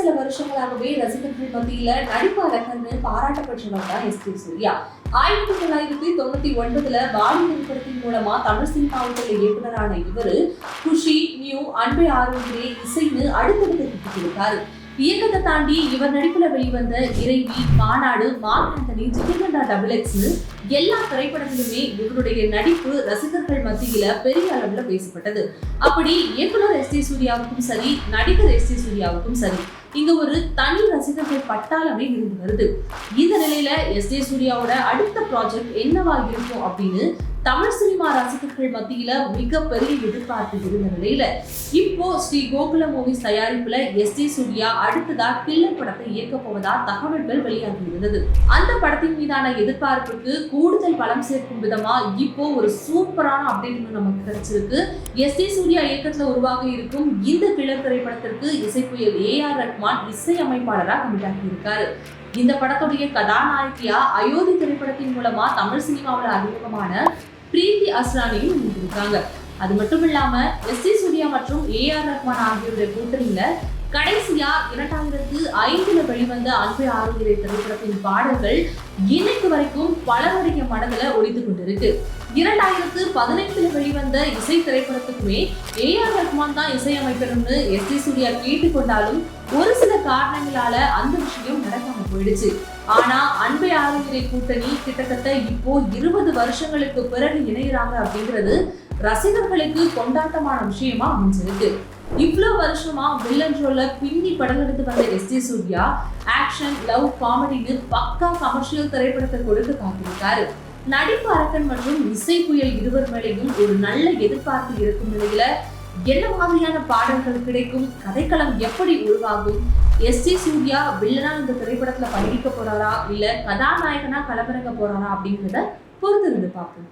சில வருஷங்களாகவே ரசிகர்கள் மத்தியில நடிப்பு அரக்கன்னு பாராட்டப்பட்டவர் தான் எஸ்.ஜே. சூர்யா. 1999 வாலி திரைப்படத்தின் மூலமா தமிழ் சினிமாவுக்குள்ள இயக்குனரான இவரு குஷி, நியூ, அன்பே ஆரோக்கியே, இசைன்னு அடுத்தடுத்து ஹிட் கொடுத்தாரு. இயக்கத்தை தாண்டி இவர் நடிப்புல வெளிவந்த இறைவி, மாநாடு, மார்க் ஆண்டனி, ஜிகிர்தண்டா XX எல்லா திரைப்படங்களுமே இவருடைய நடிப்பு ரசிகர்கள் மத்தியில பெரிய அளவுல பேசப்பட்டது. அப்படி இயக்குனர் எஸ்.ஜே. சூர்யாவுக்கும் சரி, நடிகர் எஸ்.ஜே. சூர்யாவுக்கும் சரி, இங்க ஒரு தனி ரசிகர்கள் பட்டாளமே இருந்து வருது. இந்த நிலையில எஸ்.ஜே. சூர்யாவோட அடுத்த ப்ராஜெக்ட் என்னவா இருக்கும் அப்படின்னு தமிழ் சினிமா ரசிகர்கள் மத்தியில மிகப்பெரிய எதிர்பார்ப்பு இருந்த நிலையில இப்போ ஸ்ரீ கோகுல மூவிஸ் தயாரிப்புல எஸ்.ஜே. சூர்யா அடுத்ததா கில்லர் படத்தை இயக்க போவதா தகவல்கள் வெளியாகி இருந்தது. அந்த படத்தின் மீதான எதிர்பார்ப்புக்கு கூடுதல் பலம் சேர்க்கும் விதமா இப்போ ஒரு சூப்பரான அப்டேட் நமக்கு கிடைச்சிருக்கு. எஸ்.ஜே. சூர்யா இயக்கத்துல உருவாக இருக்கும் இந்த கில்லர் திரைப்படத்திற்கு இசைப்புயல் A.R. ரஹ்மான் இசையமைப்பாளராக கமிட் ஆகி இருக்காரு. இந்த படத்துடைய கதாநாயகியா அயோத்தி திரைப்படத்தின் மூலமா தமிழ் சினிமாவில் அறிமுகமான பிரீத்தி அஸ்ரானியும் இருந்திருக்காங்க. அது மட்டும் இல்லாம எஸ்.ஜே. சூர்யா மற்றும் A.R. ரஹ்மான் ஆகியோருடைய கூட்டணியில கடைசியா 2005 வெளிவந்த அன்பே ஆரோக்கியே திரைப்படத்தின் பாடல்கள் இன்னைக்கு வரைக்கும் பலருடைய மனதில் ஒலித்துக் கொண்டிருக்கு. 2015 வெளிவந்த இசை திரைப்படத்துக்குமே A.R. ரஹ்மான் தான் இசையமைக்கணும்னு எஸ்.ஜே. சூர்யா கேட்டுக்கொண்டாலும் ஒரு சில காரணங்களால அந்த விஷயம் நடக்காம போயிடுச்சு. ஆனா அன்பே ஆரோக்கியே கூட்டணி கிட்டத்தட்ட இப்போ 20 வருஷங்களுக்கு பிறகு இணைகிறாங்க அப்படிங்கிறது ரசிகர்களுக்கு கொண்டாட்டமான விஷயமா அமைஞ்சிருக்கு. இவ்வளவு வருஷமா வில்லன் ரோல்ல பின்னி படம் எடுத்து வந்த எஸ்.ஜே. சூர்யா ஆக்ஷன், லவ், காமெடின்னு பக்கா கமர்ஷியல் திரைப்படத்தை கொடுக்க காத்திருக்காரு. நடிப்பு அரக்கன் மற்றும் இசை புயல் இருவர் மேலேயும் ஒரு நல்ல எதிர்பார்ப்பு இருக்கும் நிலையில என்ன மாதிரியான பாடல்கள் கிடைக்கும், கதைக்களம் எப்படி உருவாகும், எஸ்.ஜே. சூர்யா வில்லனா இந்த திரைப்படத்துல பயணிக்க போறாரா இல்ல கதாநாயகனா களமிறங்க போறாரா அப்படிங்கிறத பொறுத்திருந்து பார்ப்போம்.